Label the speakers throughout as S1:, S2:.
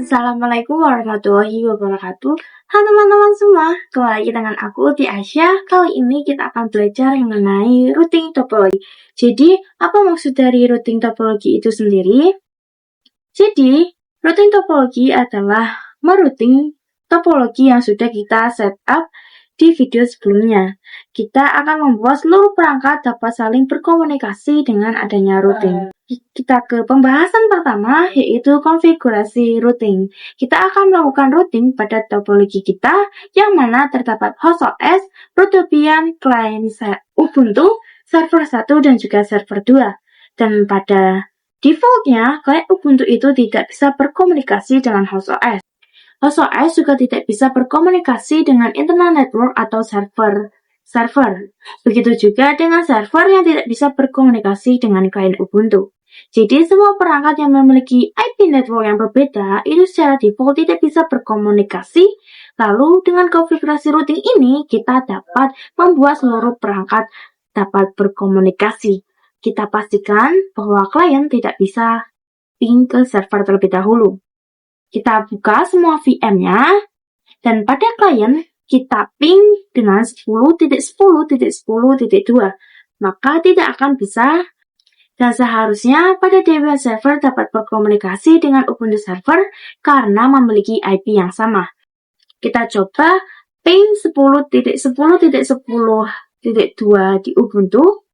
S1: Assalamualaikum warahmatullahi wabarakatuh. Halo teman-teman semua, kembali lagi dengan aku di Aisyah. Kali ini kita akan belajar mengenai routing topologi. Jadi, apa maksud dari routing topologi itu sendiri? Jadi, routing topologi adalah merouting topologi yang sudah kita set up di video sebelumnya. Kita akan membuat seluruh perangkat dapat saling berkomunikasi dengan adanya routing. Kita ke pembahasan pertama, yaitu konfigurasi routing. Kita akan melakukan routing pada topologi kita, yang mana terdapat host OS, root Debian, client Ubuntu, server 1 dan juga server 2. Dan pada defaultnya, client Ubuntu itu tidak bisa berkomunikasi dengan host OS. Host OS juga tidak bisa berkomunikasi dengan internal network atau server. Begitu juga dengan server yang tidak bisa berkomunikasi dengan klien Ubuntu. Jadi semua perangkat yang memiliki IP network yang berbeda itu secara default tidak bisa berkomunikasi. Lalu dengan konfigurasi routing ini kita dapat membuat seluruh perangkat dapat berkomunikasi. Kita pastikan bahwa klien tidak bisa ping ke server terlebih dahulu. Kita buka semua VM-nya, dan pada klien kita ping dengan 10.10.10.2, maka tidak akan bisa, dan seharusnya pada Debian server dapat berkomunikasi dengan Ubuntu server karena memiliki IP yang sama. Kita coba ping 10.10.10.2 di Ubuntu,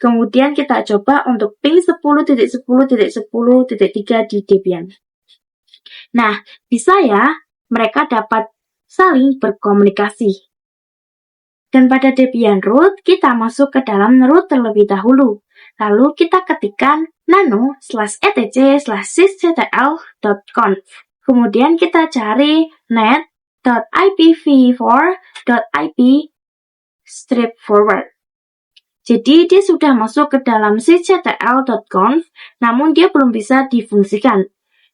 S1: kemudian kita coba untuk ping 10.10.10.3 di Debian. Nah, bisa ya, mereka dapat saling berkomunikasi. Dan pada Debian root, kita masuk ke dalam root terlebih dahulu. Lalu kita ketikkan nano/etc/sysctl.conf. Kemudian kita cari net.ipv4.ip/forward. Jadi dia sudah masuk ke dalam sysctl.conf, namun dia belum bisa difungsikan.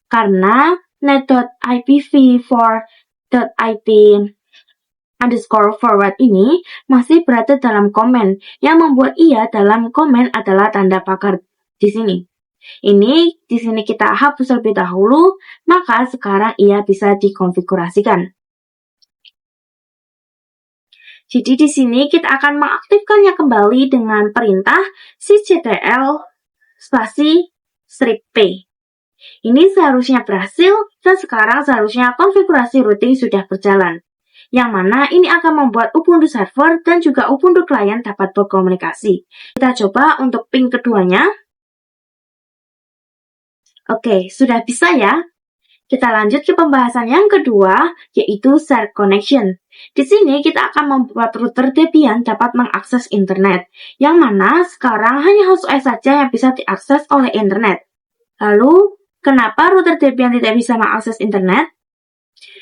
S1: Karena net.ipv4.ip_forward ini masih berada dalam komen, yang membuat ia dalam komen adalah tanda pagar di sini. Di sini kita hapus terlebih dahulu, maka sekarang ia bisa dikonfigurasikan. Jadi di sini kita akan mengaktifkannya kembali dengan perintah sysctl/-p. Ini seharusnya berhasil, dan sekarang seharusnya konfigurasi routing sudah berjalan. Yang mana ini akan membuat Ubuntu server dan juga Ubuntu client dapat berkomunikasi. Kita coba untuk ping keduanya. Oke, sudah bisa ya. Kita lanjut ke pembahasan yang kedua, yaitu shared connection. Di sini kita akan membuat router Debian dapat mengakses internet, yang mana sekarang hanya host OS saja yang bisa diakses oleh internet. Lalu, kenapa router Debian tidak bisa mengakses internet?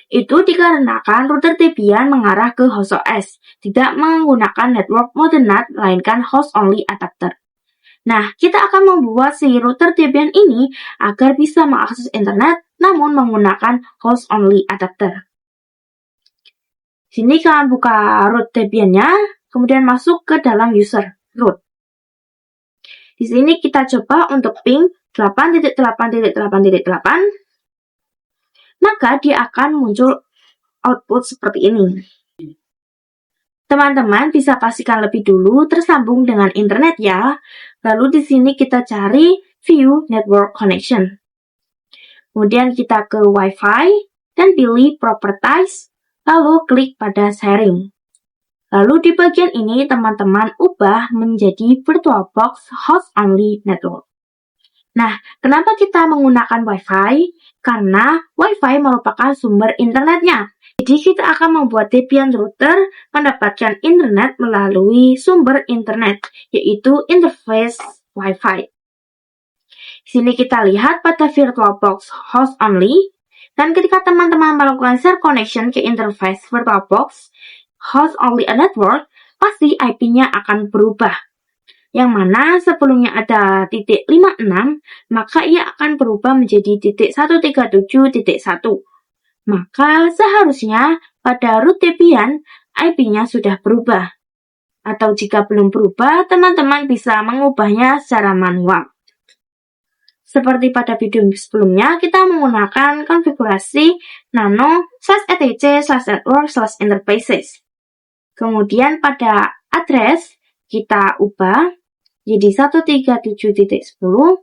S1: Itu dikarenakan router Debian mengarah ke host OS, tidak menggunakan network modern NAT, melainkan host-only adapter. Nah, kita akan membuat si router Debian ini agar bisa mengakses internet, namun menggunakan host-only adapter. Sini kalian buka root Debian-nya, kemudian masuk ke dalam user root. Di sini kita coba untuk ping 8.8.8.8, maka dia akan muncul output seperti ini. Teman-teman bisa pastikan lebih dulu tersambung dengan internet ya. Lalu di sini kita cari View Network Connection. Kemudian kita ke Wi-Fi dan pilih Properties, lalu klik pada Sharing. Lalu di bagian ini teman-teman ubah menjadi VirtualBox Host Only Network. Nah, kenapa kita menggunakan Wi-Fi? Karena Wi-Fi merupakan sumber internetnya. Jadi kita akan membuat Debian router mendapatkan internet melalui sumber internet, yaitu interface Wi-Fi. Sini kita lihat pada VirtualBox Host Only, dan ketika teman-teman melakukan share connection ke interface VirtualBox Host Only Network, pasti IP-nya akan berubah. Yang mana sebelumnya ada .56, maka ia akan berubah menjadi .137.1. Maka seharusnya pada root Debian, IP-nya sudah berubah. Atau jika belum berubah, teman-teman bisa mengubahnya secara manual. Seperti pada video sebelumnya, kita menggunakan konfigurasi nano/etc/network/interfaces. Kemudian pada address kita ubah jadi 137.10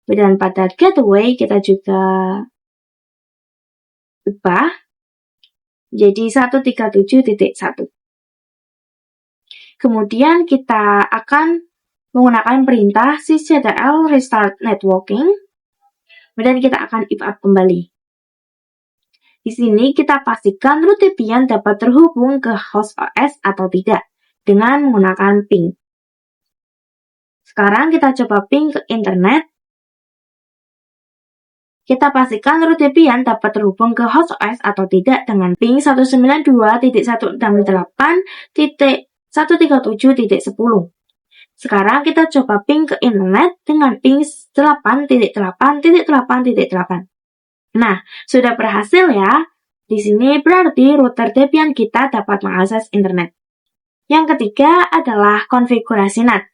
S1: dan pada gateway kita juga ubah jadi 137.1. Kemudian kita akan menggunakan perintah sysctl restart networking, kemudian kita akan if up kembali. Di sini kita pastikan root Debian dapat terhubung ke host OS atau tidak dengan menggunakan ping. Sekarang kita coba ping ke internet. Kita pastikan root Debian dapat terhubung ke host OS atau tidak dengan ping 192.168.137.10. Sekarang kita coba ping ke internet dengan ping 8.8.8.8. Nah, sudah berhasil ya. Di sini berarti router Debian kita dapat mengakses internet. Yang ketiga adalah konfigurasi NAT.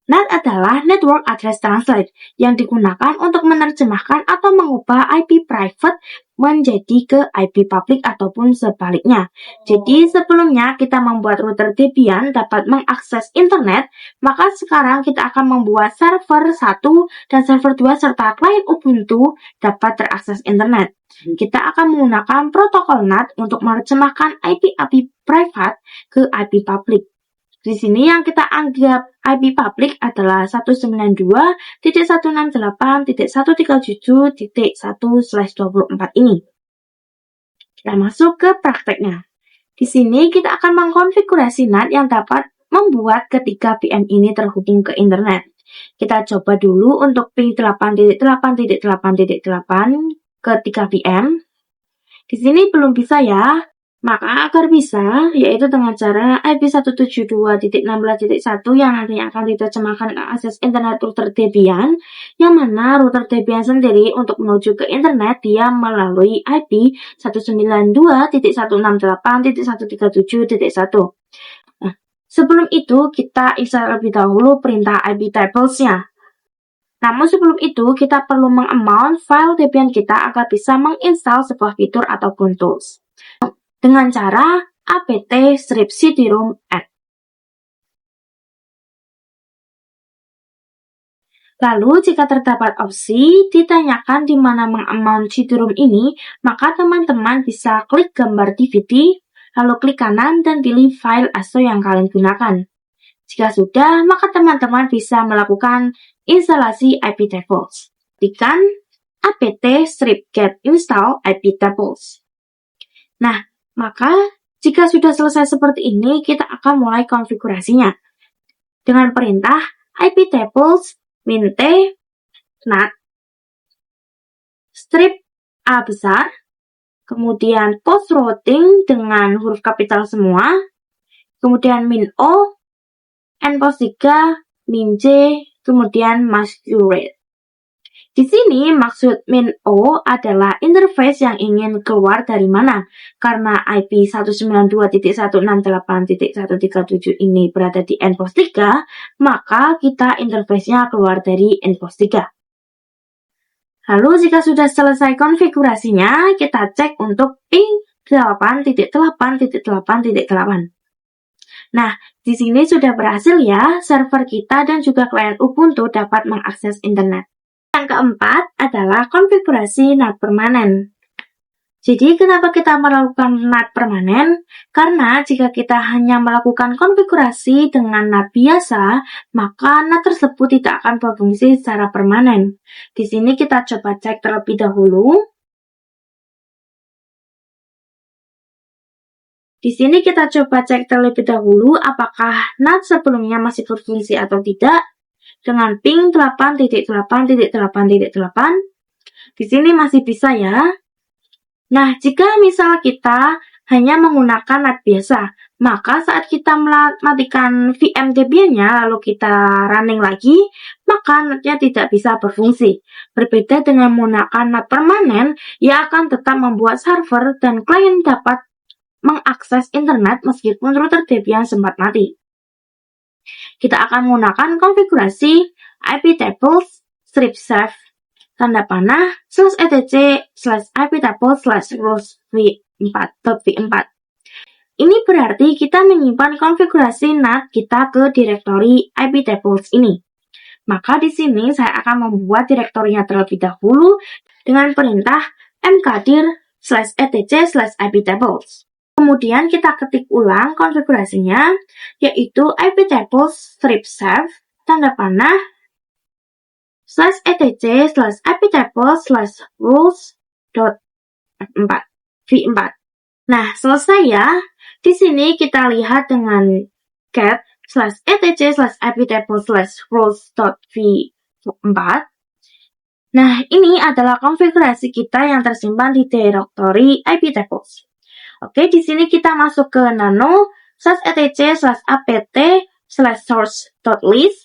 S1: NAT adalah Network Address Translate yang digunakan untuk menerjemahkan atau mengubah IP private menjadi ke IP public ataupun sebaliknya. Jadi sebelumnya kita membuat router Debian dapat mengakses internet, maka sekarang kita akan membuat server 1 dan server 2 serta klien Ubuntu dapat terakses internet. Kita akan menggunakan protokol NAT untuk menerjemahkan IP private ke IP public. Di sini yang kita anggap IP public adalah 192.168.137.1/24 ini. Kita masuk ke prakteknya. Di sini kita akan mengkonfigurasi NAT yang dapat membuat ketiga VM ini terhubung ke internet. Kita coba dulu untuk ping 8.8.8.8 ke 3 VM. Di sini belum bisa ya. Maka agar bisa, yaitu dengan cara IP 172.16.1 yang nantinya akan diterjemahkan ke akses internet router Debian, yang mana router Debian sendiri untuk menuju ke internet dia melalui IP 192.168.137.1. Nah, sebelum itu kita install lebih dahulu perintah IP tables-nya. Namun sebelum itu kita perlu mengamount file Debian kita agar bisa menginstal sebuah fitur ataupun tools dengan cara apt-cd-rom-add. Lalu jika terdapat opsi ditanyakan di mana mengamount cd-rom ini, maka teman-teman bisa klik gambar DVD, lalu klik kanan dan pilih file ASO yang kalian gunakan. Jika sudah, maka teman-teman bisa melakukan instalasi iptables. Ketikkan apt-get install iptables. Nah, maka jika sudah selesai seperti ini, kita akan mulai konfigurasinya. Dengan perintah iptables -t nat strip A besar, kemudian post routing dengan huruf kapital semua, kemudian -o, npost 3, -j, kemudian masquerade. Di sini maksud -o adalah interface yang ingin keluar dari mana. Karena IP 192.168.137 ini berada di npost 3, maka kita interface-nya keluar dari npost 3. Lalu jika sudah selesai konfigurasinya, kita cek untuk ping 8.8.8.8. Nah, di sini sudah berhasil ya, server kita dan juga klien Ubuntu dapat mengakses internet. Yang keempat adalah konfigurasi NAT permanen. Jadi kenapa kita melakukan NAT permanen? Karena jika kita hanya melakukan konfigurasi dengan NAT biasa, maka NAT tersebut tidak akan berfungsi secara permanen. Di sini kita coba cek terlebih dahulu. Di sini kita coba cek terlebih dahulu apakah NAT sebelumnya masih berfungsi atau tidak. Dengan ping 8.8.8.8. Di sini masih bisa ya. Nah, jika misal kita hanya menggunakan NAT biasa, maka saat kita mematikan VM Debian-nya lalu kita running lagi, maka NAT-nya tidak bisa berfungsi. Berbeda dengan menggunakan NAT permanen, ia akan tetap membuat server dan klien dapat mengakses internet meskipun router Debian sempat mati. Kita akan menggunakan konfigurasi iptables strip save tanda panah /etc/iptable/rules_v4.v4. Ini berarti kita menyimpan konfigurasi NAT kita ke direktori iptables ini. Maka di sini saya akan membuat direktorinya terlebih dahulu dengan perintah mkdir/etc/iptables. Kemudian kita ketik ulang konfigurasinya, yaitu iptables /save tanda panah /etc/iptables/rules.v4. Nah, selesai ya. Di sini kita lihat dengan cat /etc/iptables/rules.v4. Nah, ini adalah konfigurasi kita yang tersimpan di direktori iptables. Oke, di sini kita masuk ke nano /etc/apt/source.list.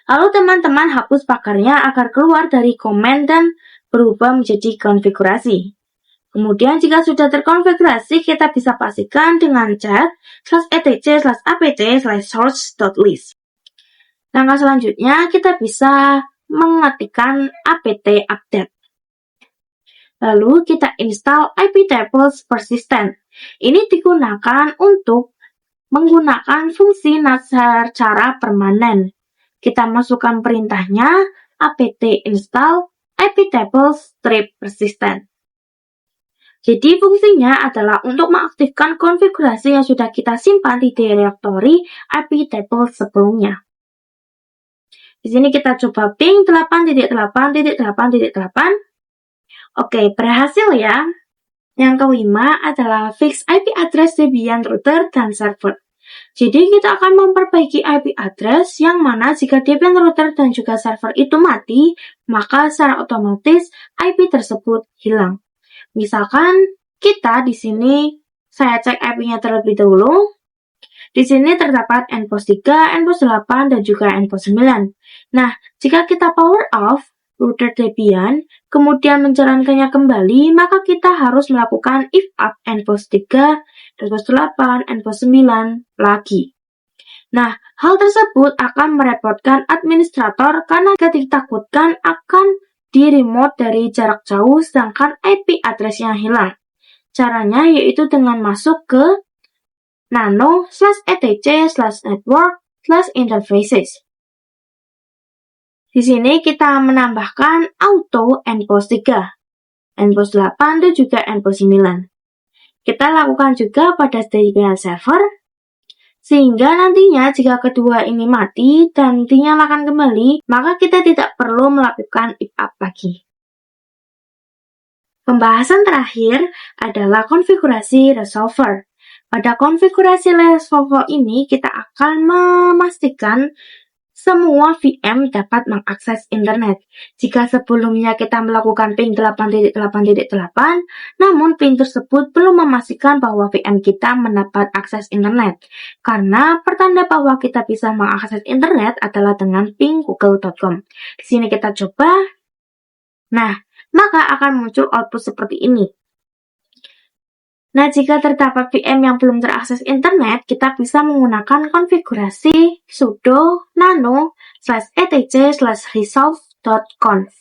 S1: Lalu teman-teman hapus pagarnya agar keluar dari komen dan berubah menjadi konfigurasi. Kemudian jika sudah terkonfigurasi, kita bisa pastikan dengan cat /etc/apt/source.list. Langkah selanjutnya, kita bisa mengetikkan apt update. Lalu kita install iptables persistent. Ini digunakan untuk menggunakan fungsi NAT secara permanen. Kita masukkan perintahnya apt install iptables-persistent. Jadi fungsinya adalah untuk mengaktifkan konfigurasi yang sudah kita simpan di direktori iptables sebelumnya. Di sini kita coba ping 8.8.8.8. Oke, berhasil ya. Yang kelima adalah fix IP address Debian router dan server. Jadi kita akan memperbaiki IP address yang mana jika Debian router dan juga server itu mati, maka secara otomatis IP tersebut hilang. Misalkan kita di sini saya cek IP-nya terlebih dahulu. Di sini terdapat npost 3, npost 8 dan juga npost 9. Nah, jika kita power off router Debian, kemudian menjalankannya kembali, maka kita harus melakukan if up npost 3, npost 8, npost 9 lagi. Nah, hal tersebut akan merepotkan administrator karena ditakutkan akan di-remote dari jarak jauh sedangkan IP address-nya hilang. Caranya yaitu dengan masuk ke nano/etc/network/interfaces. Di sini kita menambahkan auto npost 3, npost 8 dan juga npost 9. Kita lakukan juga pada Debian server, sehingga nantinya jika kedua ini mati dan dinyalakan kembali, maka kita tidak perlu melakukan if up lagi. Pembahasan terakhir adalah konfigurasi resolver. Pada konfigurasi resolver ini kita akan memastikan semua VM dapat mengakses internet. Jika sebelumnya kita melakukan ping 8.8.8, namun ping tersebut belum memastikan bahwa VM kita mendapat akses internet. Karena pertanda bahwa kita bisa mengakses internet adalah dengan ping google.com. Di sini kita coba. Nah, maka akan muncul output seperti ini. Nah, jika terdapat VM yang belum terakses internet, kita bisa menggunakan konfigurasi sudo nano/etc/resolve.conf.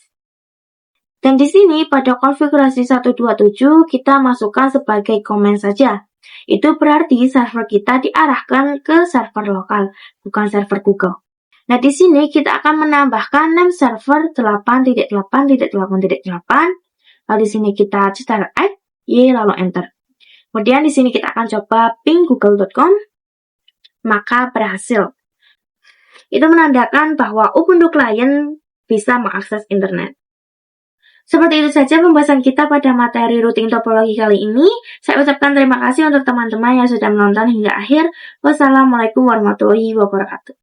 S1: Dan di sini pada konfigurasi 127 kita masukkan sebagai komen saja. Itu berarti server kita diarahkan ke server lokal, bukan server Google. Nah, di sini kita akan menambahkan name server 8.8.8.8. Lalu di sini kita cetak add, y lalu enter. Kemudian di sini kita akan coba ping google.com, maka berhasil. Itu menandakan bahwa Ubuntu Client bisa mengakses internet. Seperti itu saja pembahasan kita pada materi routing topologi kali ini. Saya ucapkan terima kasih untuk teman-teman yang sudah menonton hingga akhir. Wassalamualaikum warahmatullahi wabarakatuh.